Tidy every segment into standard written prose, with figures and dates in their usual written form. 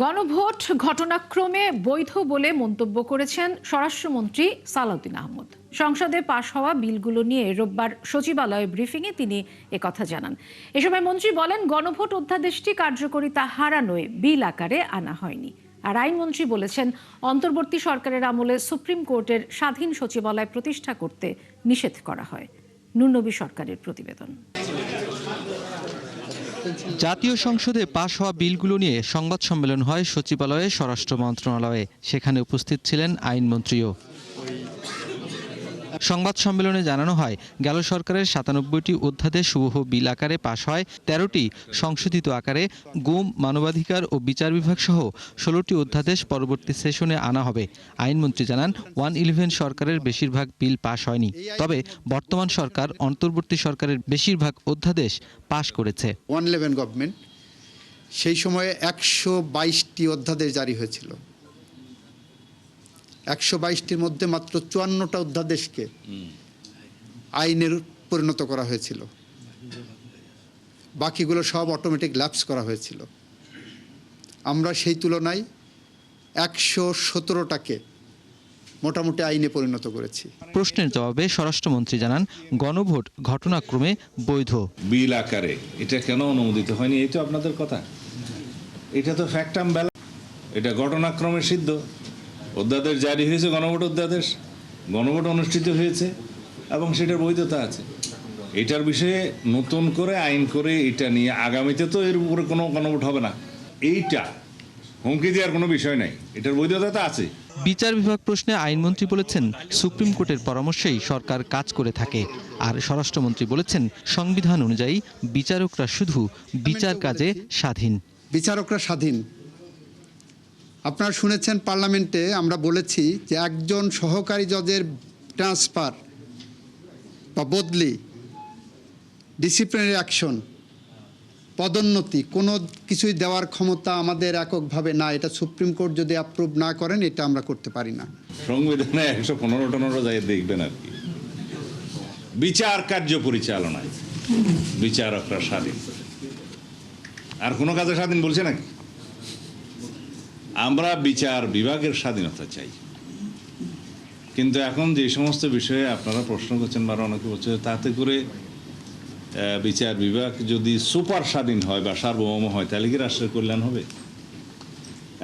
গণভোট ঘটনাক্রমে বৈধ বলে মন্তব্য করেছেন স্বরাষ্ট্রমন্ত্রী সালাউদ্দিন আহমেদ। সংসদে পাশ হওয়া বিলগুলো নিয়ে রোববার সচিবালয়ে ব্রিফিংয়ে তিনি একথা জানান। এ সময় মন্ত্রী বলেন, গণভোট অধ্যাদেশটি কার্যকারিতা হারানোয় বিল আকারে আনা হয়নি। আর আইনমন্ত্রী বলেছেন, অন্তর্বর্তী সরকারের আমলে সুপ্রিম কোর্টের স্বাধীন সচিবালয় প্রতিষ্ঠা করতে নিষেধ করা হয়। নুরনবী সরকারের প্রতিবেদন। জাতীয় সংসদে পাশ হওয়া বিলগুলো নিয়ে সংবাদ সম্মেলন হয় সচিবালয়ে স্বরাষ্ট্র মন্ত্রণালয়ে। সেখানে উপস্থিত ছিলেন আইনমন্ত্রীও। সংবাদ সম্মেলনে জানানো হয়, গেল সরকারের ৯৭টি অধ্যাদেশ হুবহু বিল আকারে পাশ হয়, ১৩টি সংশোধিত আকারে গুম, মানবাধিকার ও বিচার বিভাগ সহ ১৬টি অধ্যাদেশ পরবর্তী সেশনে আনা হবে। আইনমন্ত্রী জানান, 111 সরকারের বেশিরভাগ বিল পাশ হয়নি, তবে বর্তমান সরকার অন্তর্বর্তী সরকারের বেশিরভাগ অধ্যাদেশ পাশ করেছে। 111 গভর্নমেন্ট সেই সময়ে ১২২টি অধ্যাদেশ জারি হয়েছিল। ১২২টির মধ্যে মাত্র ৫৪টা অধ্যাদেশকে আইনের পরিণত করা হয়েছিল, বাকিগুলো সব অটোমেটিক ল্যাপস করা হয়েছিল। আমরা সেই তুলনায় ১১৭টাকে মোটামুটি আইনে পরিণত করেছি। প্রশ্নের জবাবে স্বরাষ্ট্রমন্ত্রী জানান, গণভোট ঘটনাক্রমে বৈধ। বিল আকারে এটা কেন অনুমোদিত হয়নি, এই তো আপনাদের কথা। এটা তো ফ্যাক্টাম ব্যালেন্স, এটা ঘটনাক্রমে সিদ্ধ। অধ্যাদেশ জারি হয়েছে, গণভোট অধ্যাদেশ, গণভোট অনুষ্ঠিত হয়েছে এবং সেটার বৈধতা আছে। এটার বিষয়ে নতুন করে আইন করে এটা নিয়ে আগামীতে তো এর উপরে কোনো গণভোট হবে না, এইটা হুমকি দেওয়ার কোনো বিষয় নাই, এটার বৈধতা তো আছে। বিচার বিভাগ প্রশ্নে আইনমন্ত্রী বলেছেন, সুপ্রিম কোর্টের পরামর্শেই সরকার কাজ করে থাকে। আর স্বরাষ্ট্রমন্ত্রী বলেছেন, সংবিধান অনুযায়ী বিচারকরা শুধু বিচার কাজে স্বাধীন। বিচারকরা স্বাধীন। আপনারা শুনেছেন, পার্লামেন্টে আমরা বলেছি যে একজন সহকারী জজের ট্রান্সফার বা বদলি, ডিসিপ্লিনারি অ্যাকশন, পদোন্নতি কোনো কিছুই দেওয়ার ক্ষমতা আমাদের এককভাবে না। এটা সুপ্রিম কোর্ট যদি অ্যাপ্রুভ না করেন, এটা আমরা করতে পারি না। সংবিধানে ১১৫ যাই দেখবেন আর কি, বিচার কার্য পরিচালনায় বিচারকরা স্বাধীন। আর কোনো কাজে স্বাধীন বলছে নাকি? আমরা বিচার বিভাগের স্বাধীনতা চাই। কিন্তু এখন যে সমস্ত বিষয়ে আপনারা প্রশ্ন করছেন বা অনেকে বলছে, তাতে করে বিচার বিভাগ যদি সুপার স্বাধীন হয় বা সার্বভৌম হয়, তাহলে কি রাষ্ট্রের কল্যাণ হবে?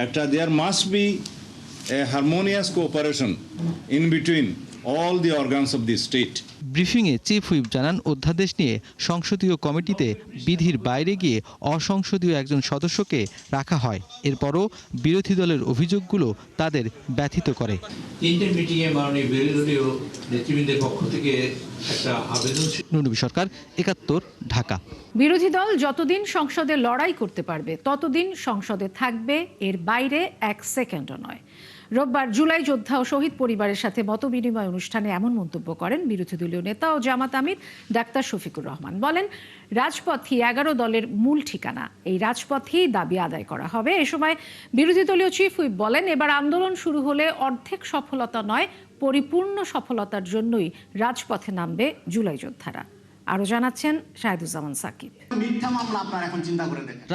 একটা there must be a harmonious cooperation in between all the organs of the state. ব্রিফিংয়ে চিফ হুইপ জানান, অধ্যাদেশ নিয়ে সংসদীয় কমিটিতে বিধির বাইরে গিয়ে অসংসদীয় একজন সদস্যকে রাখা হয়। এরপরও বিরোধী দলের অভিযোগগুলো তাদের ব্যথিত করে। নুরনবী সরকার, ৭১, ঢাকা। বিরোধী দল যতদিন সংসদে লড়াই করতে পারবে ততদিন সংসদে থাকবে, এর বাইরে এক সেকেন্ডও নয়। রোববার জুলাই যোদ্ধা ও শহীদ পরিবারের সাথে মতবিনিময় অনুষ্ঠানে এমন মন্তব্য করেন বিরোধী দলীয় নেতা ও জামাত আমির ডাক্তার শফিকুর রহমান। বলেন, রাজপথই ১১ দলের মূল ঠিকানা, এই রাজপথেই দাবি আদায় করা হবে। এ সময় বিরোধী দলীয় চিফ হুইপ বলেন, এবার আন্দোলন শুরু হলে অর্ধেক সফলতা নয়, পরিপূর্ণ সফলতার জন্যই রাজপথে নামবে জুলাই যোদ্ধারা। আরো জানাচ্ছেন শাহেদুজ্জামান সাকিব।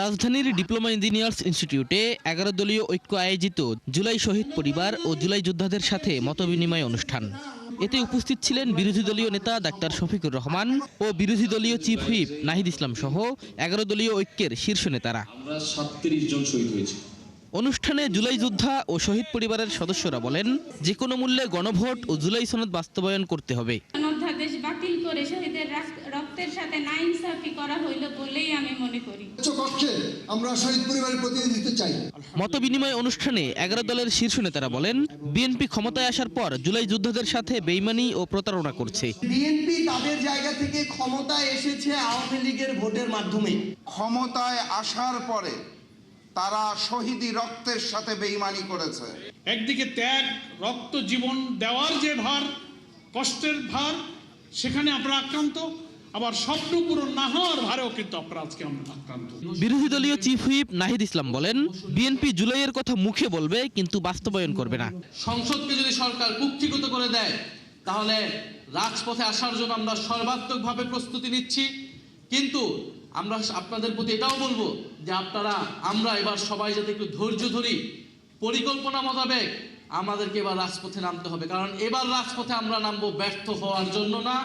রাজধানীর ডিপ্লোমা ইঞ্জিনিয়ার্স ইনস্টিটিউটে ১১ দলীয় ঐক্য আয়োজিত জুলাই শহীদ পরিবার ও জুলাই যোদ্ধাদের সাথে মতবিনিময় অনুষ্ঠান। এতে উপস্থিত ছিলেন বিরোধী দলীয় নেতা ডাক্তার শফিকুর রহমান ও বিরোধী দলীয় চিফ হুইপ নাহিদ ইসলাম সহ ১১ দলীয় ঐক্যের শীর্ষ নেতারা। আমরা ৩৭ জন শহীদ হয়েছি। অনুষ্ঠানে জুলাই যোদ্ধা ও শহীদ পরিবারের সদস্যরা বলেন, যে কোনো মূল্যে গণভোট ও জুলাই সনদ বাস্তবায়ন করতে হবে। অধ্যাদেশ বাতিল করে শহীদের রক্তের সাথে নাইনসাফি করা হইল বলেই আমি মনে করি। আমরা শহীদ পরিবারের প্রতিনিধিত্ব চাই। মতবিনিময় অনুষ্ঠানে ১১ দলের শীর্ষ নেতারা বলেন, বিএনপি ক্ষমতায় আসার পর জুলাই যোদ্ধাদের সাথে বেইমানি ও প্রতারণা করছে। বিএনপি তাদের জায়গা থেকে ক্ষমতায় এসেছে আওয়ামী লীগের ভোটের মাধ্যমে। ক্ষমতায় আসার পরে তারা শহীদি রক্তের সাথে বেঈমানি করেছে। একদিকে ত্যাগ, রক্ত, জীবন দেওয়ার যে ভার, কষ্টের ভার, সেখানে আমরা আক্রান্ত, আবার স্বপ্ন পূরণ না হওয়ার ভারেও কিন্তু আমরা আজকে আক্রান্ত। বিরোধী দলীয় চিফ হুইপ নাহিদ ইসলাম বলেন, বিএনপি জুলাইয়ের কথা মুখে বলবে কিন্তু বাস্তবায়ন করবে না। সংসদকে যদি সরকার কুক্ষিগত করে দেয়, তাহলে রাজপথে আসার জন্য আমরা সর্বাত্মকভাবে প্রস্তুতি নিচ্ছি। কিন্তু আমরা আপনাদের প্রতি এটাও বলবো যে আমরা এবার সবাই যাতে একটু ধৈর্য ধরি, পরিকল্পনা মোতাবেক আমাদেরকে এবার রাজপথে নামতে হবে। কারণ এবার রাজপথে আমরা নামবো ব্যর্থ হওয়ার জন্য না,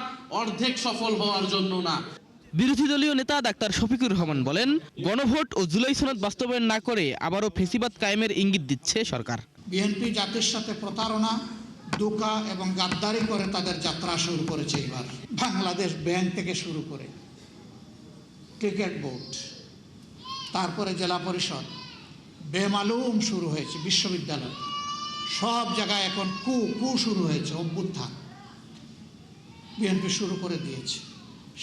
অর্ধেক সফল হওয়ার জন্য না। বিরোধী দলীয় নেতা ডাক্তার শফিকুর রহমান বলেন, গণভোট ও জুলাই সনদ বাস্তবায়ন না করে আবারও ফেসিবাদ কায়েমের ইঙ্গিত দিচ্ছে সরকার। বিএনপি জাতির সাথে প্রতারণা, ধোঁকা এবং গাদ্দারি করে তাদের যাত্রা শুরু করেছে। এবার বাংলাদেশ ব্যাংক থেকে শুরু করে ক্রিকেট বোর্ড, তারপরে জেলা পরিষদ, বেমালুম শুরু হয়েছে বিশ্ববিদ্যালয়, সব জায়গায় এখন কু শুরু হয়েছে। অভ্যুত্থান বিএনপি শুরু করে দিয়েছে।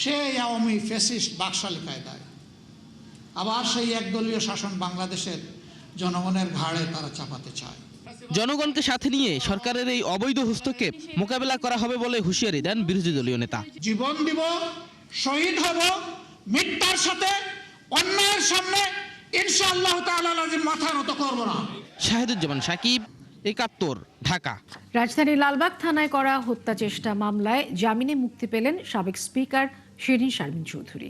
সেই আওয়ামী ফ্যাসিস্ট বাকশালী কায়দায় আবার সেই একদলীয় শাসন বাংলাদেশের জনগণের ঘাড়ে তারা চাপাতে চায়। জনগণকে সাথে নিয়ে সরকারের এই অবৈধ হস্তক্ষেপ মোকাবেলা করা হবে বলে হুঁশিয়ারি দেন বিরোধী দলীয় নেতা। জীবন দিব, শহীদ হব, মিথ্যার সাথে অন্যায়ের সামনে ইনশাআল্লাহ তাআলা মাথা নত করব না। শাহিদুজ্জামান সাকিব, ৭১, ঢাকা। রাজধানীর লালবাগ থানায় করা হত্যা চেষ্টা মামলায় জামিনে মুক্তি পেলেন সাবেক স্পিকার শিরিন শারমিন চৌধুরী।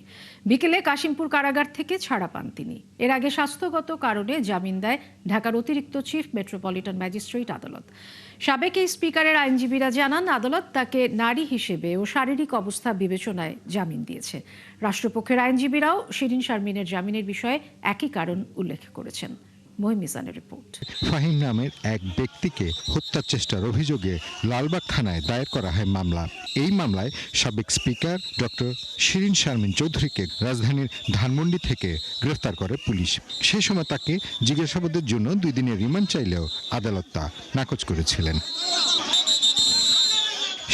বিকেলে কাশিমপুর কারাগার থেকে ছাড়া পান তিনি। এর আগে স্বাস্থ্যগত কারণে জামিন দেয় ঢাকার অতিরিক্ত চিফ মেট্রোপলিটন ম্যাজিস্ট্রেট আদালত। সাবেক এই স্পিকারের আইনজীবীরা জানান, আদালত তাকে নারী হিসেবে ও শারীরিক অবস্থা বিবেচনায় জামিন দিয়েছে। রাষ্ট্রপক্ষের আইনজীবীরাও শিরিন শারমিনের জামিনের বিষয়ে একই কারণ উল্লেখ করেছেন। মহিমিজানের রিপোর্ট। ফাহিম নামের এক ব্যক্তিকে হত্যার চেষ্টার অভিযোগে লালবাগ থানায় দায়ের করা হয় মামলা। এই মামলায় সাবেক স্পিকার ডক্টর শিরিন শারমিন চৌধুরীকে রাজধানীর ধানমন্ডি থেকে গ্রেফতার করে পুলিশ। সেই সময় তাকে জিজ্ঞাসাবাদের জন্য 2 দিনের রিমান্ড চাইলেও আদালত তা নাকচ করেছিলেন।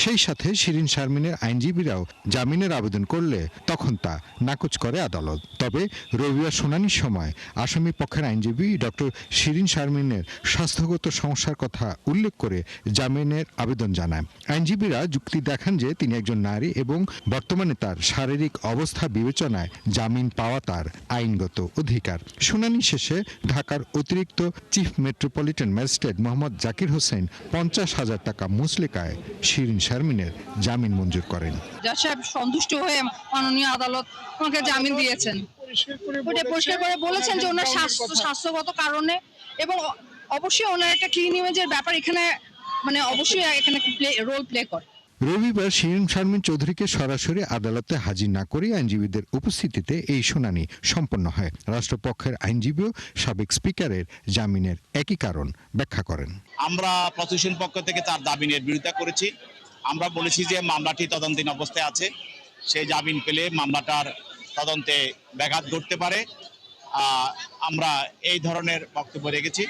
সেই সাথে শিরিন শারমিনের আইনজীবীরাও জামিনের আবেদন করলে তখন তা নাকচ করে আদালত। তবে রবিবার শুনানির সময় আসামি পক্ষের আইনজীবী ডক্টর শিরিন শারমিনের স্বাস্থ্যগত সমস্যার কথা উল্লেখ করে জামিনের আবেদন জানায়। আইনজীবীরা যুক্তি দেখান যে তিনি একজন নারী এবং বর্তমানে তার শারীরিক অবস্থা বিবেচনায় জামিন পাওয়া তার আইনগত অধিকার। শুনানি শেষে ঢাকার অতিরিক্ত chief metropolitan magistrate Mohammad Zakir Hossain 50,000 টাকা মুচলেকায় শিরিন শারমিনের জামিন মঞ্জুর করেন। জাজ সাহেব সন্তুষ্ট হয়ে মাননীয় আদালত ওনাকে জামিন দিয়েছেন। পরিষ্কার করে বলেছেন যে ওনার স্বাস্থ্যগত কারণে এবং অবশ্যই ওনার একটা ক্লিন ইমেজের ব্যাপার এখানে অবশ্যই এখানে রোল প্লে করে। রবিবার শিরিন শারমিন চৌধুরীকে সরাসরি আদালতে হাজির না করে আইনজীবীদের উপস্থিতিতে এই শুনানি সম্পন্ন হয়। রাষ্ট্রপক্ষের আইনজীবীও সাবেক স্পিকারের জামিনের একই কারণ ব্যাখ্যা করেন। আমরা প্রসিকিউশন পক্ষ থেকে তার জামিনের বিরোধিতা করেছি। আমরা বলেছি যে মামলাটি তদন্তাধীন অবস্থায় আছে, সেই জামিন পেলে মামলাটার তদন্তে ব্যাঘাত ঘটতে পারে। আমরা এই ধরনের বক্তব্য রেখেছি।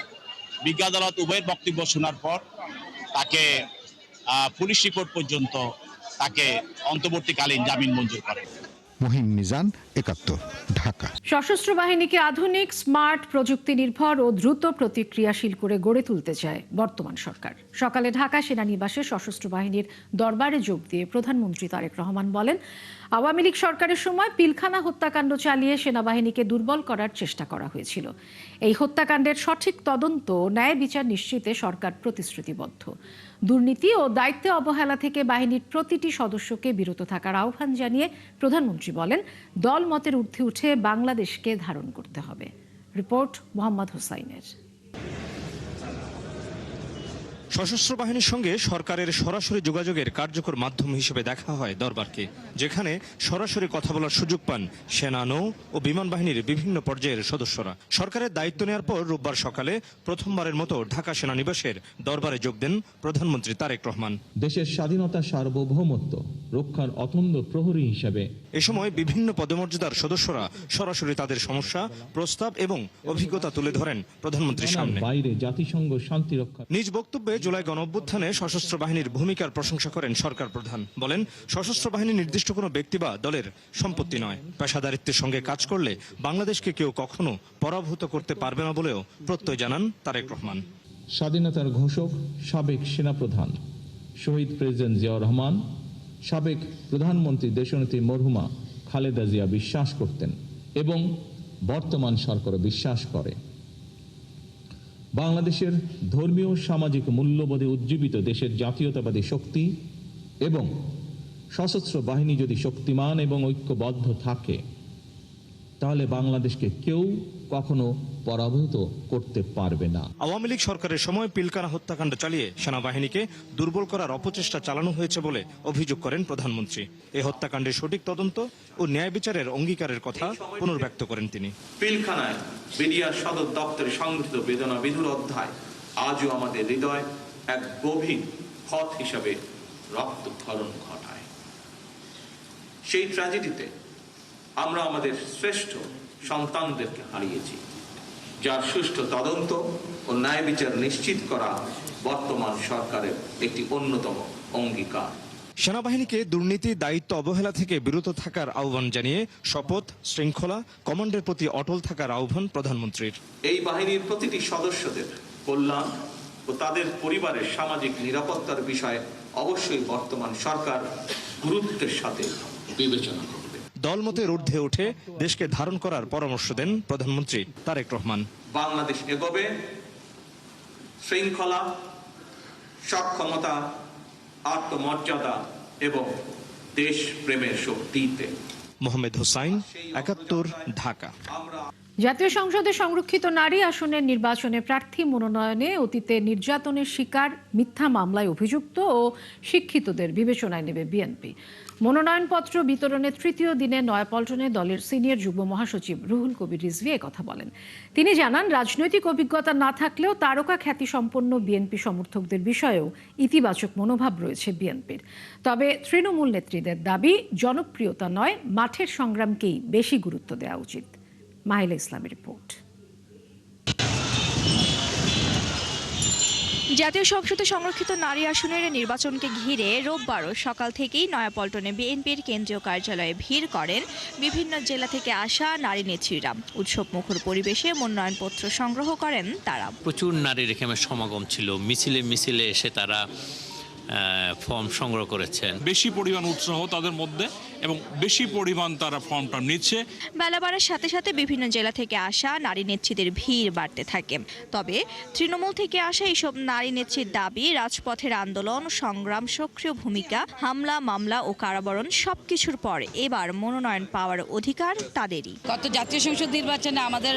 বিজ্ঞ আদালত উভয়ের বক্তব্য শোনার পর তাকে পুলিশ রিপোর্ট পর্যন্ত তাকে অন্তর্বর্তীকালীন জামিন মঞ্জুর করে। মহিম মিজান, ৭১, ঢাকা। সশস্ত্র বাহিনীকে আধুনিক, স্মার্ট, প্রযুক্তি নির্ভর ও দ্রুত প্রতিক্রিয়াশীল করে গড়ে তুলতে চায় বর্তমান সরকার। সকালে ঢাকা সেনানিবাসে সশস্ত্র বাহিনীর দরবারে যোগ দিয়ে প্রধানমন্ত্রী তারেক রহমান বলেন, আওয়ামী লীগ সরকারের সময় পিলখানা হত্যাকাণ্ড চালিয়ে সেনাবাহিনীকে দুর্বল করার চেষ্টা করা হয়েছিল। এই হত্যাকাণ্ডের সঠিক তদন্ত, ন্যায় বিচার নিশ্চিতে সরকার প্রতিশ্রুতিবদ্ধ। দুর্নীতি ও দায়িত্বে অবহেলা থেকে বাহিনীর প্রতিটি সদস্যকে বিরত থাকার আহ্বান জানিয়ে প্রধানমন্ত্রী বলেন, দল মতের ঊর্ধ্বে উঠে বাংলাদেশকে ধারণ করতে হবে। রিপোর্ট মোহাম্মদ হোসাইনের। সশস্ত্র বাহিনীর সঙ্গে সরকারের সরাসরি যোগাযোগের কার্যকর মাধ্যম হিসেবে দেখা হয় দরবারকে, যেখানে সরাসরি কথা বলার সুযোগ পান সেনা, নৌ ও বিমান বাহিনীর বিভিন্ন পর্যায়ের সদস্যরা। সরকারের দায়িত্ব নেওয়ার পর রোববার সকালে প্রথমবারের মতো ঢাকা সেনানিবাসের দরবারে যোগ দেন প্রধানমন্ত্রী তারেক রহমান। দেশের স্বাধীনতা, সার্বভৌমত্ব রক্ষার অতন্দ্র প্রহরী হিসেবে এ সময় বিভিন্ন পদমর্যাদার সদস্যরা সরাসরি তাদের সমস্যা, প্রস্তাব এবং অভিজ্ঞতা তুলে ধরেন প্রধানমন্ত্রীর সামনে। বাইরে জাতিসংঘ শান্তি রক্ষা। নিজ বক্তব্যে জুলাই গণঅভ্যুত্থানে সশস্ত্র বাহিনীর ভূমিকার প্রশংসা করেন সরকার প্রধান। বলেন, সশস্ত্র বাহিনী নির্দিষ্ট কোনো ব্যক্তি বা দলের সম্পত্তি নয়। পেশাদারিত্বের সঙ্গে কাজ করলে বাংলাদেশকে কেউ কখনো পরাভূত করতে পারবে না বলেও প্রত্যয় জানান তারেক রহমান। স্বাধীনতার ঘোষক সাবেক সেনাপ্রধান শহীদ প্রেসিডেন্ট জিয়াউর রহমান, সাবেক প্রধানমন্ত্রী দেশনেত্রী মরহুমা খালেদা জিয়া বিশ্বাস করতেন এবং বর্তমান সরকারও বিশ্বাস করে, বাংলাদেশের ধর্মীয় সামাজিক মূল্যবোধে উজ্জীবিত দেশের জাতীয়তাবাদী শক্তি এবং সশস্ত্র বাহিনী যদি শক্তিমান এবং ঐক্যবদ্ধ থাকে তাহলে বাংলাদেশকে কেউ কখনো পরাভূত করতে পারবে না। আওয়ামী লীগ সরকারের সময় পিলখানা হত্যাকাণ্ড চালিয়ে সেনাবাহিনীকে দুর্বল করার অপচেষ্টা চালানো হয়েছে বলে অভিযোগ করেন প্রধানমন্ত্রী। এই হত্যাকাণ্ডের সঠিক তদন্ত ও ন্যায় বিচারের অঙ্গীকারের কথা পুনর্ব্যক্ত করেন তিনি। পিলখানায় বিডিআর সদর দপ্তরে সংগঠিত বেদনা বিধুর অধ্যায় আজও আমাদের হৃদয় এক গভীর ক্ষত হিসাবে রক্তক্ষরণ ঘটায়। সেই ট্র্যাজেডিতে আমরা আমাদের শ্রেষ্ঠ সন্তানদেরকে হারিয়েছি, যার সুষ্ঠু তদন্ত ও ন্যায় বিচার নিশ্চিত করা বর্তমান সরকারের একটি অন্যতম অঙ্গীকার। সেনাবাহিনীকে দুর্নীতি, দায়িত্ব অবহেলা থেকে বিরত থাকার আহ্বান জানিয়ে শপথ, শৃঙ্খলা, কমান্ডের প্রতি অটল থাকার আহ্বান প্রধানমন্ত্রীর। এই বাহিনীর প্রতিটি সদস্যদের কল্যাণ ও তাদের পরিবারের সামাজিক নিরাপত্তার বিষয়ে অবশ্যই বর্তমান সরকার গুরুত্বের সাথে বিবেচনা করবে। দলমতের ঊর্ধ্বে উঠে দেশকে ধারণ করার পরামর্শ দেন প্রধানমন্ত্রী তারেক রহমান। বাংলাদেশ এগোবে শৃঙ্খলা, সক্ষমতা, আত্মমর্যাদা এবং দেশ প্রেমের শক্তিতে। মোহাম্মদ হোসাইন, ৭১, ঢাকা। জাতীয় সংসদে সংরক্ষিত নারী আসনের নির্বাচনে প্রার্থী মনোনয়নে অতীতে নির্যাতনের শিকার, মিথ্যা মামলায় অভিযুক্ত ও শিক্ষিতদের বিবেচনায় নেবে বিএনপি। মনোনয়নপত্র বিতরণের তৃতীয় দিনে নয়াপল্টনে দলের সিনিয়র যুগ্ম মহাসচিব রুহুল কবির রিজভী কথা বলেন। তিনি জানান, রাজনৈতিক অভিজ্ঞতা না থাকলেও তারকা খ্যাতি সম্পন্ন বিএনপি সমর্থকদের বিষয়েও ইতিবাচক মনোভাব রয়েছে বিএনপির। তবে তৃণমূল নেত্রীদের দাবি, জনপ্রিয়তা নয়, মাঠের সংগ্রামকেই বেশি গুরুত্ব দেওয়া উচিত। মাহিলা ইসলামের রিপোর্ট। জাতীয় সংসদে সংরক্ষিত নারী আসনের নির্বাচনকে ঘিরে রোববারও সকাল থেকেই নয়াপল্টনে বিএনপির কেন্দ্রীয় কার্যালয়ে ভিড় করেন বিভিন্ন জেলা থেকে আসা নারী নেত্রীরা। উৎসব মুখর পরিবেশে মনোনয়নপত্র সংগ্রহ করেন তারা। প্রচুর নারীর এখানে সমাগম ছিল, মিছিলে মিছিলে এসে তারা ফর্ম সংগ্রহ করেছেন। বেশি পরিমাণ উৎসাহ তাদের মধ্যে এবং বেশি পরিমাণ তারা ফর্মটা নিচ্ছে। বেলা বাড়ার সাথে সাথে বিভিন্ন জেলা থেকে আসা নারী নেত্রীদের ভিড় বাড়তে থাকে। তবে তৃণমূল থেকে আসা এইসব নারী নেত্রীর দাবি, রাজপথের আন্দোলন, সংগ্রাম, সক্রিয় ভূমিকা, হামলা, মামলা ও কারাবরণ সবকিছুর পর এবার মনোনয়ন পাওয়ার অধিকার তাদেরই। গত জাতীয় সংসদ নির্বাচনে আমাদের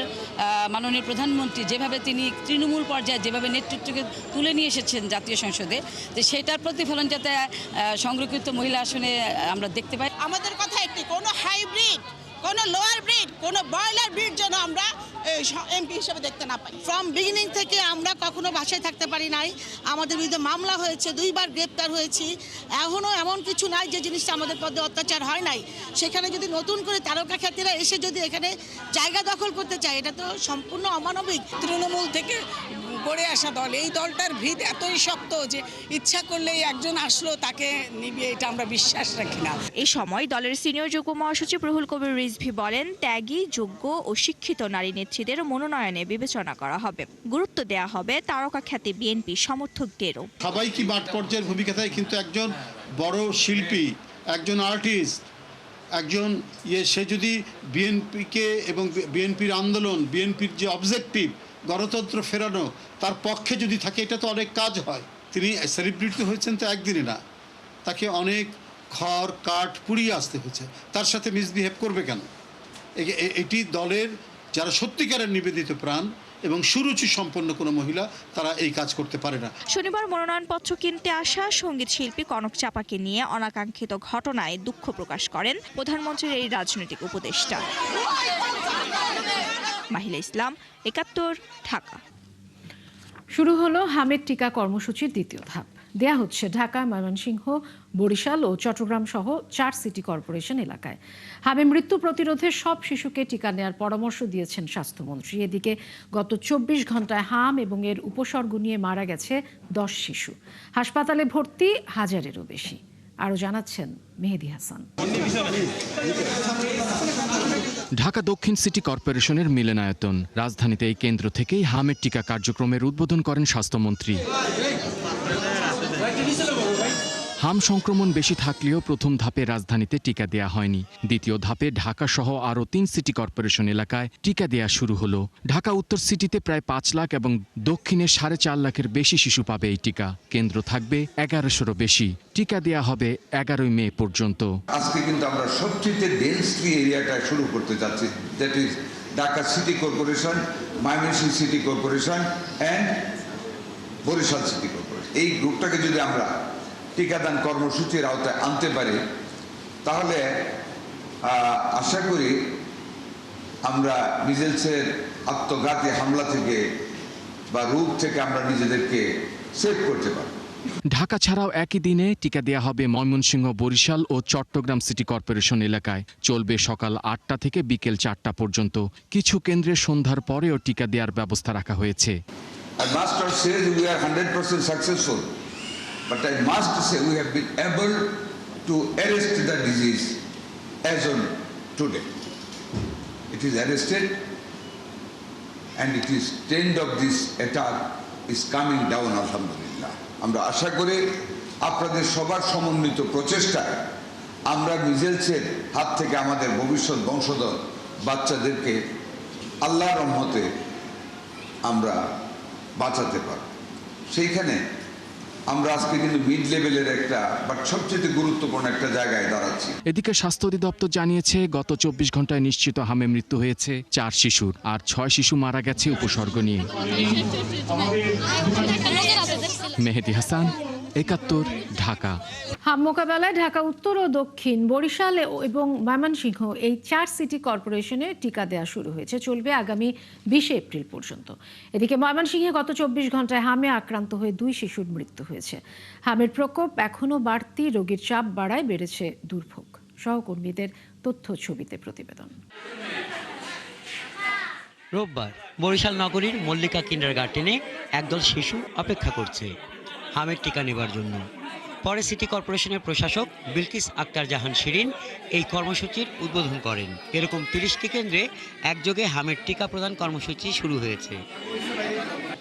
মাননীয় প্রধানমন্ত্রী যেভাবে তিনি তৃণমূল পর্যায়ে যেভাবে নেতৃত্বকে তুলে নিয়ে এসেছেন জাতীয় সংসদে, যে সেটার প্রতিফলন যাতে সংরক্ষিত মহিলা আসনে আমরা দেখতে পাই। আমাদের কথা একটি, কোনো হাইব্রিড, কোনো লোয়ার ব্রিড, কোনো বয়লার ব্রিড যেন আমরা এমপি হিসেবে দেখতে না পাই। ফ্রম বিগিনিং থেকে আমরা কখনো বাসায় থাকতে পারি নাই। আমাদের বিরুদ্ধে মামলা হয়েছে, 2 বার গ্রেপ্তার হয়েছি। এখনও এমন কিছু নাই যে জিনিসটা আমাদের পদে অত্যাচার হয় নাই। সেখানে যদি নতুন করে তারকা খ্যাতিরা এসে যদি এখানে জায়গা দখল করতে চায়, এটা তো সম্পূর্ণ অমানবিক। তৃণমূল থেকে গড়ে আসা দল, এই দলটার ভিত এতই শক্ত যে ইচ্ছা করলেই একজন আসলো তাকে নিবে, এটা আমরা বিশ্বাস রাখি না। এই সময় দলের সিনিয়র যুগ্ম মহাসচিব রুহুল কবির রিজভী বলেন, ত্যাগী, যোগ্য ও শিক্ষিত নারী নেত্রীদের মনোনয়নে বিবেচনা করা হবে। গুরুত্ব দেওয়া হবে তারকা খ্যাতি বিএনপি সমর্থকদেরও। সবাই কি মাঠ পর্যায়ের ভূমিকা থাকে, কিন্তু একজন বড় শিল্পী, একজন আর্টিস্ট, একজন সে যদি বিএনপিকে এবং বিএনপির আন্দোলন, বিএনপির যে অবজেক্টিভ গণতন্ত্র ফেরানো, তার পক্ষে যদি থাকে, এটা তো অনেক কাজ হয়। তিনি সেলিব্রিটি হয়েছেন তো একদিনে না, তাকে অনেক খড় কাঠ পুড়িয়ে আসতে হয়েছে। তার সাথে মিসবিহেভ করবে কেন? এটি দলের যারা সত্যিকারের নিবেদিত প্রাণ এবং সুরুচি সম্পন্ন কোনো মহিলা, তারা এই কাজ করতে পারে না। শনিবার মনোনয়নপত্র কিনতে আসা সঙ্গীত শিল্পী কনক চাপাকে নিয়ে অনাকাঙ্ক্ষিত ঘটনায় দুঃখ প্রকাশ করেন প্রধানমন্ত্রীর এই রাজনৈতিক উপদেষ্টা। মাহিলা ইসলাম, ৭১, ঢাকা। শুরু হলো হামের টিকা কর্মসূচির দ্বিতীয় ধাপ। দেয়া হচ্ছে ঢাকা, ময়মনসিংহ, বরিশাল ও চট্টগ্রাম সহ 4 সিটি কর্পোরেশন এলাকায়। হামে মৃত্যু প্রতিরোধে সব শিশুকে টিকা নেওয়ার পরামর্শ দিয়েছেন স্বাস্থ্যমন্ত্রী। এদিকে গত 24 ঘন্টায় হাম এবং এর উপসর্গ নিয়ে মারা গেছে 10 শিশু। হাসপাতালে ভর্তি 1000-এরও বেশি। আরও জানাচ্ছেন মেহেদি হাসান। ঢাকা দক্ষিণ সিটি কর্পোরেশনের মিলনায়তন। রাজধানীতে এই কেন্দ্র থেকেই হামের টিকা কার্যক্রমের উদ্বোধন করেন স্বাস্থ্যমন্ত্রী। হাম সংক্রমণ বেশি থাকলেও প্রথম ধাপে রাজধানীতে টিকা দেয়া হয়নি। দ্বিতীয় ধাপে ঢাকা সহ আরও 3 সিটি কর্পোরেশন এলাকায় টিকা দেয়া শুরু হলো। ঢাকা উত্তর সিটিতে প্রায় 5 লাখ এবং দক্ষিণে 4.5 লাখের বেশি শিশু পাবে এই টিকা। কেন্দ্র থাকবে 1100-রও বেশি। টিকা দেয়া হবে 11 মে পর্যন্ত। আজকে কিন্তু আমরা সবচেয়ে ডেন্সলি এরিয়াটা শুরু করতে যাচ্ছি, that is Dhaka city corporation, Mymensingh city corporation and Barishal city corporation. এই গ্রুপটাকে যদি আমরা টিকাদান কর্মসূচির আওতায় আনতে পারি তাহলে আশা করি আমরা মিজেলসের আত্মঘাতী হামলা থেকে বা রোগ থেকে আমরা নিজেদেরকে সেভ করতে পারব। ঢাকা ছাড়াও একই দিনে টিকা দেয়া হবে ময়মনসিংহ, বরিশাল ও চট্টগ্রাম সিটি কর্পোরেশন এলাকায়। চলবে সকাল 8টা থেকে বিকেল 4টা পর্যন্ত। কিছু কেন্দ্রে সন্ধ্যার পরেও টিকা দেওয়ার ব্যবস্থা রাখা হয়েছে। I must not say that we are 100% successful, but I must say we have been able to arrest the disease as on today. It is arrested and it is trend of this attack is coming down, alhamdulillah. আমরা আশা করি আপনাদের সবার সমন্বিত প্রচেষ্টায় আমরা মিজেলসের হাত থেকে আমাদের ভবিষ্যৎ বংশধর বাচ্চাদেরকে আল্লাহর রহমতে আমরা বাঁচাতে পারব। সেইখানে আমরা আজকে কিন্তু মিড লেভেলের একটা বাট সবচেয়ে গুরুত্বপূর্ণ একটা জায়গায় দাঁড়াচ্ছি। এদিকে স্বাস্থ্য অধিদপ্তর জানিয়েছে গত 24 ঘন্টায় নিশ্চিত হামে মৃত্যু হয়েছে 4 শিশুর, আর 6 শিশু মারা গেছে উপসর্গ নিয়ে। মেহেদি হাসান, 71, ঢাকা। হাম মোকাবেলায় ঢাকা উত্তর ও দক্ষিণ, বরিশাল এবং ময়মনসিংহ এই 4 সিটি কর্পোরেশনে টিকা দেওয়া শুরু হয়েছে। চলবে আগামী 20 এপ্রিল পর্যন্ত। এদিকে ময়মনসিংহে গত 24 ঘন্টায় হামে আক্রান্ত হয়ে 2 শিশুর মৃত্যু হয়েছে। হামের প্রকোপ এখনও বাড়তি, রোগীর চাপ বাড়ায় বেড়েছে দুর্ভোগ। সহকর্মীদের তথ্য ছবিতে প্রতিবেদন। রোববার বরিশাল নগরীর মল্লিকা কিন্ডারগার্টেনে একদল শিশু অপেক্ষা করছে হামের টিকা নেবার জন্য। পরে সিটি কর্পোরেশনের প্রশাসক বিলকিস আক্তার জাহান শিরিন এই কর্মসূচির উদ্বোধন করেন। এরকম 30টি কেন্দ্রে একযোগে হামের টিকা প্রদান কর্মসূচি শুরু হয়েছে।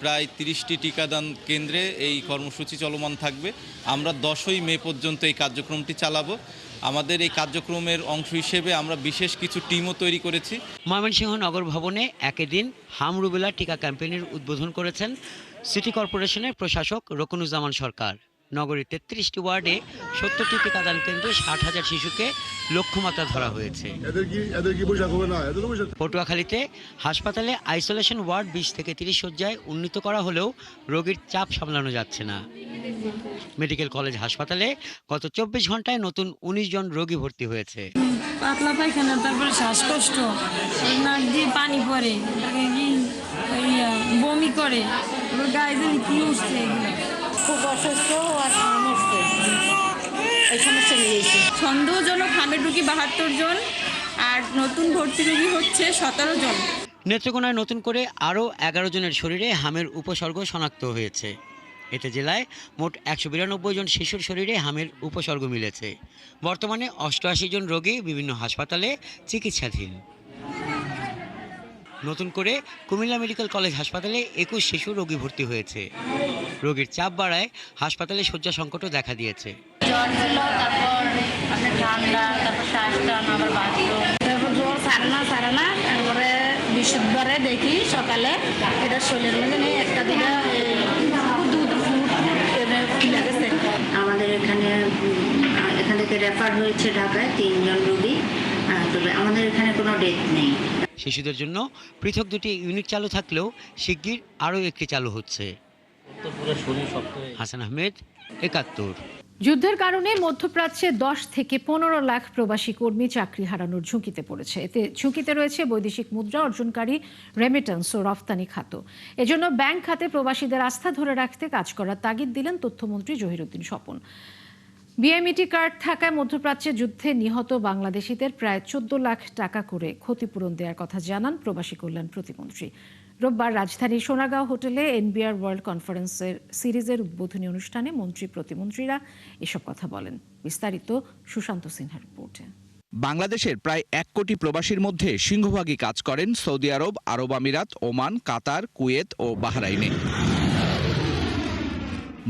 প্রায় 30টি টিকাদান কেন্দ্রে এই কর্মসূচি চলমান থাকবে। আমরা 10ই মে পর্যন্ত এই কার্যক্রমটি চালাবো। আমাদের এই কার্যক্রমের অংশ হিসেবে আমরা বিশেষ কিছু টিমও তৈরি করেছি। ময়মনসিংহ নগর ভবনে একই দিন হাম রুবেলা টিকা ক্যাম্পেইনের উদ্বোধন করেছেন সিটি কর্পোরেশনের প্রশাসক রকুনুজ্জামান সরকার। নগরীর 33টি ওয়ার্ডে 70টি টিকাদান কেন্দ্রে 60,000 শিশুকে লক্ষ্যমাত্রা ধরা হয়েছে। পটুয়াখালীতে হাসপাতালে আইসোলেশন ওয়ার্ড 20 থেকে 30 শয্যায় উন্নীত করা হলেও রোগীর চাপ সামলানো যাচ্ছে না। মেডিকেল কলেজ হাসপাতালে গত 24 ঘন্টায় নতুন 19 জন রোগী ভর্তি হয়েছে। পাতলা পায়খানা, তারপরে শ্বাসকষ্ট, নাক দিয়ে পানি পড়ে, বমি করে, গায়ে যেন কি উঠছে, খুব অসুস্থ আর সমস্যা এই সমস্যা নিয়েছে। সন্দেহজনক হামের রোগী 72 জন আর নতুন ভর্তি রোগী হচ্ছে 17 জন। নেত্রকোনায় নতুন করে আরও 11 জনের শরীরে হামের উপসর্গ শনাক্ত হয়েছে। এতে জেলায় মোট 192 জন শিশুর শরীরে হামের উপসর্গ মিলেছে। বর্তমানে 88 জন রোগী বিভিন্ন হাসপাতালে চিকিৎসাধীন। নতুন করে কুমিল্লা মেডিকেল কলেজ হাসপাতালে 21 শিশু রোগী ভর্তি হয়েছে। রোগীর চাপ বাড়ায় হাসপাতালে শয্যা সংকটও দেখা দিয়েছে। জ্বর ছিল, তারপর আপনার ঠান্ডা, তারপর শ্বাস টান, আবার বাথরুম, তারপর জ্বর সারে না, তারপরে বৃহস্পতিবারে দেখি সকালে এটা শরীরের মধ্যে নেই, একটা দিকে দুধ লেগেছে। আমাদের এখান থেকে রেফার হয়েছে ঢাকায় 3 জন রোগী, তবে আমাদের এখানে কোনো ডেথ নেই। শিশুদের জন্য পৃথক 2টি ইউনিট চালু থাকলেও শিগগির আরও একটি চালু হচ্ছে। হাসান আহমেদ, 71। যুদ্ধের কারণে মধ্যপ্রাচ্যে 10 থেকে 15 লাখ প্রবাসী কর্মী চাকরি হারানোর ঝুঁকিতে পড়েছে। এতে ঝুঁকিতে রয়েছে বৈদেশিক মুদ্রা অর্জনকারী রেমিটেন্স ও রফতানি খাত। এজন্য ব্যাংক খাতে প্রবাসীদের আস্থা ধরে রাখতে কাজ করার তাগিদ দিলেন তথ্যমন্ত্রী জহিরুদ্দিন স্বপন। বিএমইটি কার্ড থাকায় মধ্যপ্রাচ্যে যুদ্ধে নিহত বাংলাদেশিদের প্রায় 14 লাখ টাকা করে ক্ষতিপূরণ দেওয়ার কথা জানান প্রবাসী কল্যাণ প্রতিমন্ত্রী। রোববার রাজধানীর সোনাগাঁও হোটেলে এনবিআর ওয়ার্ল্ড কনফারেন্সের সিরিজের উদ্বোধনী অনুষ্ঠানে মন্ত্রী প্রতিমন্ত্রীরা এসব কথা বলেন। বিস্তারিত সুশান্ত সিনহার রিপোর্টে। বাংলাদেশের প্রায় 1 কোটি প্রবাসীর মধ্যে সিংহভাগই কাজ করেন সৌদি আরব, আরব আমিরাত, ওমান, কাতার, কুয়েত ও বাহরাইনে।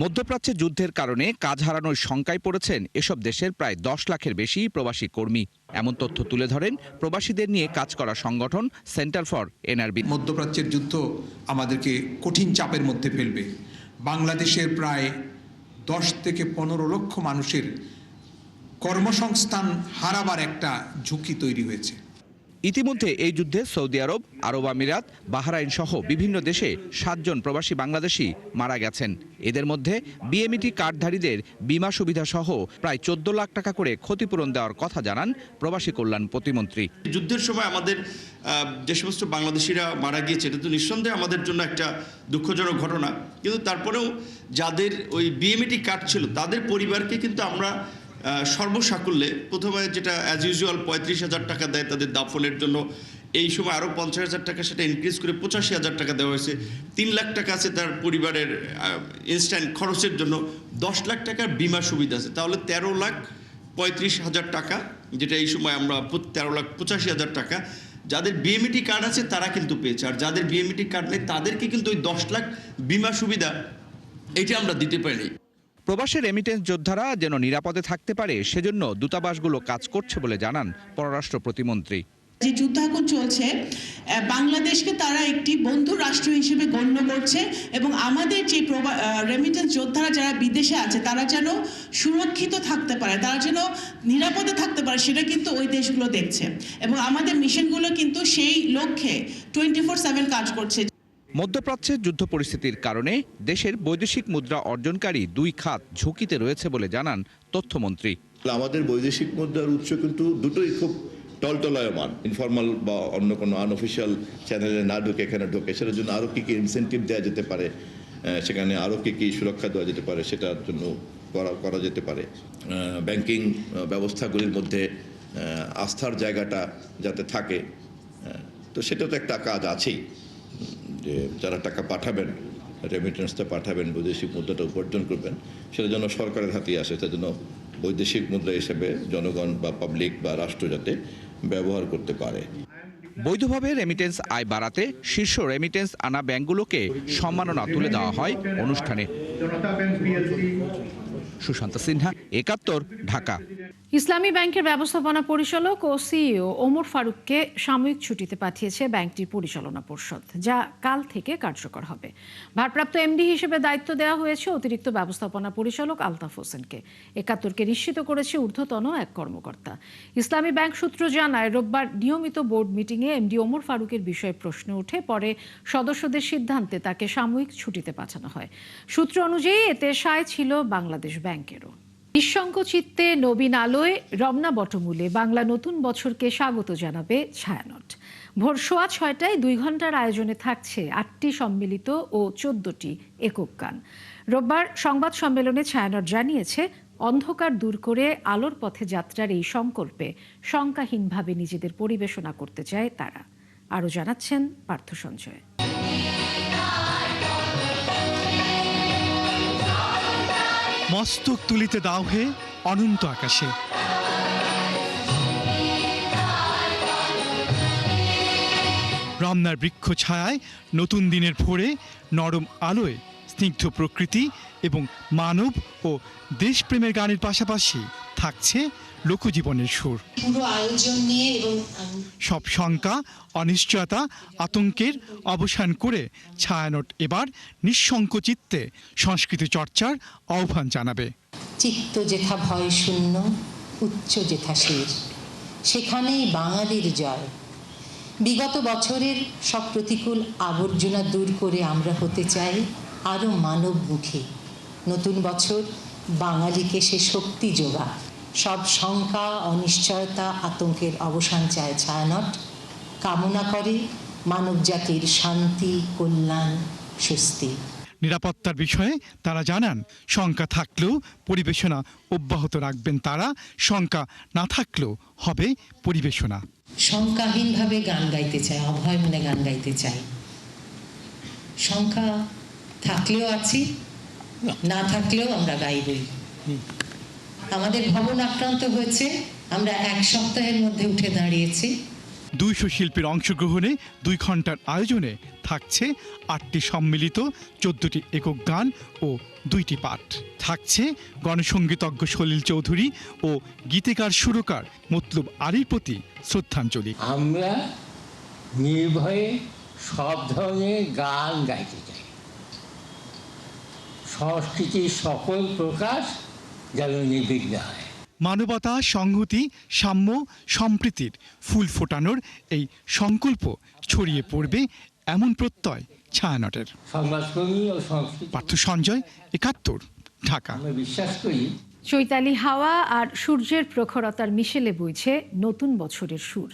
মধ্যপ্রাচ্যে যুদ্ধের কারণে কাজ হারানোর শঙ্কায় পড়েছেন এসব দেশের প্রায় 10 লাখের বেশি প্রবাসী কর্মী। এমন তথ্য তুলে ধরেন প্রবাসীদের নিয়ে কাজ করা সংগঠন সেন্টার ফর এনআরবি। মধ্যপ্রাচ্যের যুদ্ধ আমাদেরকে কঠিন চাপের মধ্যে ফেলবে। বাংলাদেশের প্রায় 10 থেকে 15 লক্ষ মানুষের কর্মসংস্থান হারাবার একটা ঝুঁকি তৈরি হয়েছে। ইতিমধ্যে এই যুদ্ধে সৌদি আরব, আরব আমিরাত, বাহরাইন সহ বিভিন্ন দেশে 7 জন প্রবাসী বাংলাদেশি মারা গেছেন। এদের মধ্যে বিএমইটি কার্ডধারীদের বিমা সুবিধা সহ প্রায় 14 লাখ টাকা করে ক্ষতিপূরণ দেওয়ার কথা জানান প্রবাসী কল্যাণ প্রতিমন্ত্রী। যুদ্ধের সময় আমাদের যে সমস্ত বাংলাদেশিরা মারা গিয়েছে এটা তো নিঃসন্দেহে আমাদের জন্য একটা দুঃখজনক ঘটনা, কিন্তু তারপরেও যাদের ওই বিএমইটি কার্ড ছিল তাদের পরিবারকে কিন্তু আমরা সর্বসাকুল্যে প্রথমে যেটা অ্যাজ ইউজুয়াল 35,000 টাকা দেয় তাদের দাফনের জন্য, এই সময় আরও 50,000 টাকা সেটা ইনক্রিজ করে 85,000 টাকা দেওয়া হয়েছে। 3 লাখ টাকা আছে তার পরিবারের ইনস্ট্যান্ট খরচের জন্য, 10 লাখ টাকার বিমা সুবিধা আছে, তাহলে 13,35,000 টাকা, যেটা এই সময় আমরা 13,85,000 টাকা যাদের বিএমইটি কার্ড আছে তারা কিন্তু পেয়েছে। আর যাদের বিএমইটি কার্ড নেই তাদেরকে কিন্তু ওই 10 লাখ বিমা সুবিধা এটা আমরা দিতে পারিনি। প্রবাসী রেমিটেন্স যোদ্ধারা যেন নিরাপদে থাকতে পারে সেজন্য দূতাবাসগুলো কাজ করছে বলে জানান পররাষ্ট্র প্রতিমন্ত্রী। যে যুদ্ধ এখন চলছে, বাংলাদেশকে তারা একটি বন্ধু রাষ্ট্র হিসেবে গণ্য করছে এবং আমাদের যে রেমিটেন্স যোদ্ধারা যারা বিদেশে আছে তারা যেন সুরক্ষিত থাকতে পারে, তারা যেন নিরাপদে থাকতে পারে, সেটা কিন্তু ওই দেশগুলো দেখছে এবং আমাদের মিশনগুলো কিন্তু সেই লক্ষ্যে 24/7 কাজ করছে। মধ্যপ্রাচ্যের যুদ্ধ পরিস্থিতির কারণে দেশের বৈদেশিক মুদ্রা অর্জনকারী 2 খাত ঝুঁকিতে রয়েছে বলে জানান তথ্যমন্ত্রী। আমাদের বৈদেশিক মুদ্রার উৎস কিন্তু দুটোই খুব টলটলায়মান, ইনফর্মাল বা অন্য কোনো আনঅফিসিয়াল চ্যানেলে না ঢুকে এখানে ঢোকে, সেটার জন্য আরও কী কী ইনসেন্টিভ দেওয়া যেতে পারে, সেখানে আরও কী কী সুরক্ষা দেওয়া যেতে পারে সেটার জন্য করা যেতে পারে। ব্যাংকিং ব্যবস্থাগুলির মধ্যে আস্থার জায়গাটা যাতে থাকে, তো সেটা তো একটা কাজ আছেই, যে যারা টাকা পাঠাবেন, রেমিটেন্সটা পাঠাবেন, বৈদেশিক মুদ্রাটা উপার্জন করবেন, সেটা যেন সরকারের হাতেই আসে, তার জন্য বৈদেশিক মুদ্রা হিসেবে জনগণ বা পাবলিক বা রাষ্ট্র যাতে ব্যবহার করতে পারে। বৈধভাবে রেমিটেন্স আয় বাড়াতে শীর্ষ রেমিটেন্স আনা ব্যাংকগুলোকে সম্মাননা তুলে দেওয়া হয় অনুষ্ঠানে। সুশান্ত সিনহা, 71, ঢাকা। ইসলামী ব্যাংকের ব্যবস্থাপনা পরিচালক ও সিইও ওমর ফারুককে সাময়িক ছুটিতে পাঠিয়েছে ব্যাংকটির পরিচালনা পর্ষদ, যা কাল থেকে কার্যকর হবে। ভারপ্রাপ্ত এমডি হিসেবে দায়িত্ব দেওয়া হয়েছে অতিরিক্ত ব্যবস্থাপনা পরিচালক আলতাফ হোসেনকে। 71কে নিশ্চিত করেছে ঊর্ধ্বতন এক কর্মকর্তা। ইসলামী ব্যাংক সূত্র জানায়, রোববার নিয়মিত বোর্ড মিটিংয়ে এমডি ওমর ফারুকের বিষয়ে প্রশ্ন উঠে, পরে সদস্যদের সিদ্ধান্তে তাকে সাময়িক ছুটিতে পাঠানো হয়। সূত্র অনুযায়ী এতে সায় ছিল বাংলাদেশ ব্যাংকেরও। নিঃশঙ্ক চিত্তে নবীন আলোয় রমনা বটমূলে বাংলা নতুন বছরকে স্বাগত জানাবে ছায়ানট। ভোর 6:30টায় 2 ঘন্টার আয়োজনে থাকছে 8টি সম্মিলিত ও 14টি একক গান। রোববার সংবাদ সম্মেলনে ছায়ানট জানিয়েছে, অন্ধকার দূর করে আলোর পথে যাত্রার এই সংকল্পে শঙ্কাহীনভাবে নিজেদের পরিবেশনা করতে চায় তারা। আরও জানাচ্ছেন পার্থ সঞ্জয়। মস্তক তুলিতে দাও হে অনন্ত আকাশে, রমনার বৃক্ষ ছায়ায় নতুন দিনের ভোরে নরম আলোয় স্নিগ্ধ প্রকৃতি এবং মানব ও দেশপ্রেমের গানের পাশাপাশি থাকছে লোকজীবনের সুর। পুরো আয়োজন নিয়ে এবং সব শঙ্কা, অনিশ্চয়তা, আতঙ্কের অবসান করে ছায়ানট এবার নিঃশঙ্ক চিত্তে সংস্কৃতি চর্চার আহ্বান জানাবে। চিত্ত যেথা ভয় শূন্য, উচ্চ যেথা শির, সেখানেই বাঙালির জয়। বিগত বছরের সব প্রতিকূল আবর্জনা দূর করে আমরা হতে চাই আরও মানবমুখী। নতুন বছর বাঙালিকে সে শক্তি যোগা। সব শঙ্কা, অনিশ্চয়তা, আতঙ্কের অবসান চায় ছায়ানট। কামনা করে মানব জাতির শান্তি, কল্যাণ, স্বস্তি। নিরাপত্তার বিষয়ে তারা জানান, শঙ্কা থাকলেও পরিবেশনা অব্যাহত রাখবেন তারা, শঙ্কা না থাকলেও হবে পরিবেশনা। শঙ্কাহীনভাবে গান গাইতে চাই, অভয় মনে গান গাইতে চাই। শঙ্কা থাকলেও আছি, না থাকলেও আমরা গাইবই। আমাদের ভবন আক্রান্ত হয়েছে, আমরা 1 সপ্তাহের মধ্যে উঠে দাঁড়িয়েছি। 200 শিল্পীর অংশগ্রহণে 2 ঘন্টার আয়োজনে থাকছে 8টি সম্মিলিত, 14টি একক গান ও 2টি পাঠ। থাকছে গণসঙ্গীতজ্ঞ সলিল চৌধুরী ও গীতিকার সুরকার মতলুব আলীর প্রতি শ্রদ্ধাঞ্জলি। আমরা নির্ভয়ে সব ধরনের গান গাইতে চাই, সংস্কৃতির সকল প্রকাশ যেন নির্বিঘ্ন হয়। মানবতা, সংহতি, সাম্য, সম্প্রীতির ফুল ফোটানোর এই সংকল্প ছড়িয়ে পড়বে এমন প্রত্যয় ছায়ানটের। সংবাদকর্মী ও সংস্কৃতি পার্থ সঞ্জয়, ৭১, ঢাকা। আমরা বিশ্বাস করি চৈতালি হাওয়া আর সূর্যের প্রখরতার মিশেলে বইছে নতুন বছরের সুর।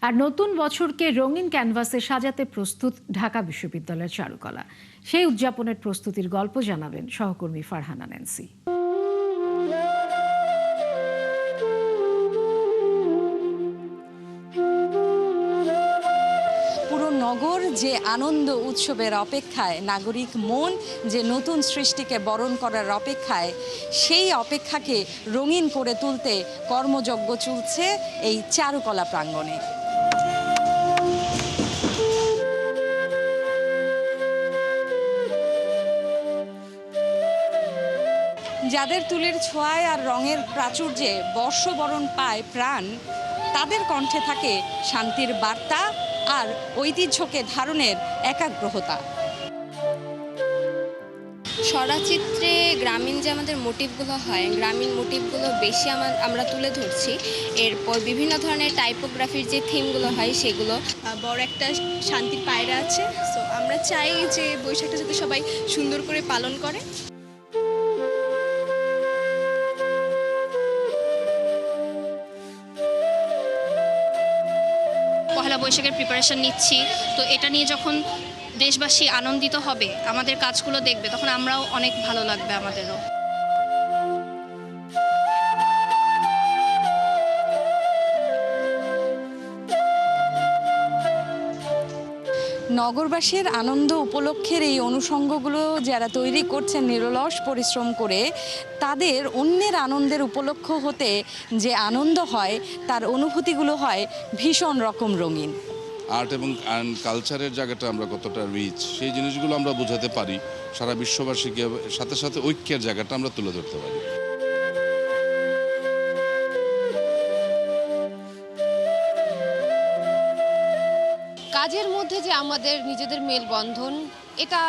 আর নতুন বছরকে রঙিন ক্যানভাসে সাজাতে প্রস্তুত ঢাকা বিশ্ববিদ্যালয়ের চারুকলা। সেই উদযাপনের প্রস্তুতির গল্প জানাবেন সহকর্মী ফারহানা ন্যান্সি। নগর যে আনন্দ উৎসবের অপেক্ষায়, নাগরিক মন যে নতুন সৃষ্টিকে বরণ করার অপেক্ষায়, সেই অপেক্ষাকে রঙিন করে তুলতে কর্মযজ্ঞ চলছে এই চারুকলা প্রাঙ্গণে। যাদের তুলির ছোঁয়ায় আর রঙের প্রাচুর্যে বর্ষবরণ পায় প্রাণ, তাদের কণ্ঠে থাকে শান্তির বার্তা আর ঐতিহ্যকে ধারণের একাগ্রতা। সরাচিত্রে গ্রামীণ যে আমাদের মোটিভগুলো হয়, গ্রামীণ মোটিভগুলো বেশি আমরা তুলে ধরছি। এরপর বিভিন্ন ধরনের টাইপোগ্রাফির যে থিমগুলো হয় সেগুলো, বড় একটা শান্তির পায়রা আছে। সো আমরা চাই যে বৈশাখটা যাতে সবাই সুন্দর করে পালন করে। পহেলা বৈশাখের প্রিপারেশন নিচ্ছি, তো এটা নিয়ে যখন দেশবাসী আনন্দিত হবে, আমাদের কাজগুলো দেখবে, তখন আমরাও অনেক ভালো লাগবে আমাদেরও। নগরবাসীর আনন্দ উপলক্ষের এই অনুষঙ্গগুলো যারা তৈরি করছেন নিরলস পরিশ্রম করে, তাদের অন্যের আনন্দের উপলক্ষ হতে যে আনন্দ হয়, তার অনুভূতিগুলো হয় ভীষণ রকম রঙিন। আর্ট এবং কালচারের জায়গাটা আমরা কতটা রিচ, সেই জিনিসগুলো আমরা বোঝাতে পারি সারা বিশ্ববাসীকে, সাথে সাথে ঐক্যের জায়গাটা আমরা তুলে ধরতে পারি। কাজের মধ্যে যে আমাদের নিজেদের মেলবন্ধন, এটা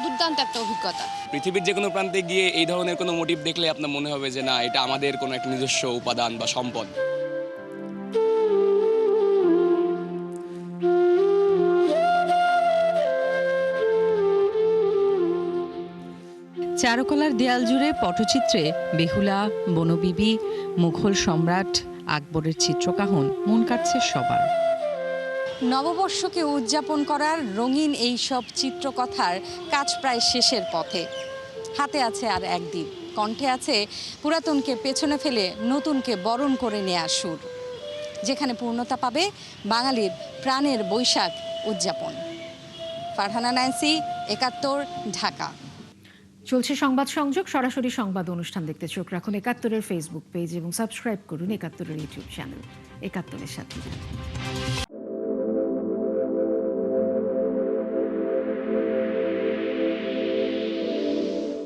দুর্দান্ত একটা অভিজ্ঞতা। পৃথিবীর যে কোনো প্রান্তে গিয়ে এই ধরনের কোনো মোটিভ দেখলে আপনার মনে হবে যে না, এটা আমাদের কোনো একটা নিজস্ব উপাদান বা সম্পদ। চারুকলার দেয়াল জুড়ে পটচিত্রে বেহুলা, বনবিবি, মুঘল সম্রাট আকবরের চিত্রকাহন মন কাটছে সবার। নববর্ষকে উদযাপন করার রঙিন এই সব চিত্রকথার কাজ প্রায় শেষের পথে। হাতে আছে আর একদিন, কণ্ঠে আছে পুরাতনকে পেছনে ফেলে নতুনকে বরণ করে নেয়া সুর, যেখানে পূর্ণতা পাবে বাঙালির প্রাণের বৈশাখ উদযাপন। ফারহানা ন্যান্সি, ৭১, ঢাকা। চলছে সংবাদ সংযোগ। সরাসরি সংবাদ অনুষ্ঠান দেখতে চোখ রাখুন ৭১-এর ফেসবুক পেজ এবং সাবস্ক্রাইব করুন ৭১-এর ইউটিউব চ্যানেল। ৭১-এর সাথে।